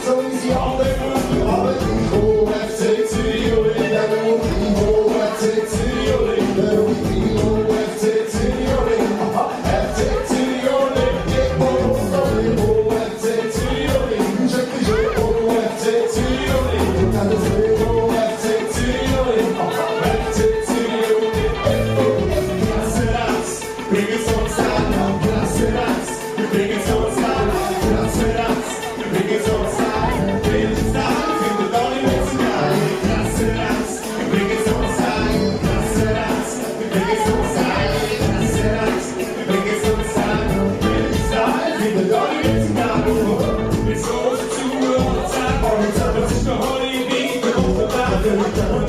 So easy all day, all day. Oh, let's take to you, that will be. Oh, let's take to you, that will be. Oh, let's take to you, let's take to you, yeah. Oh, let's take to you, check the show. Oh, let's take to you, and the way. Oh, let's take to you, let's take to you, gracias, bring it on style, gracias, bring it on style, gracias, bring it on style. It's all to all the time. All the time, it's the honey bee.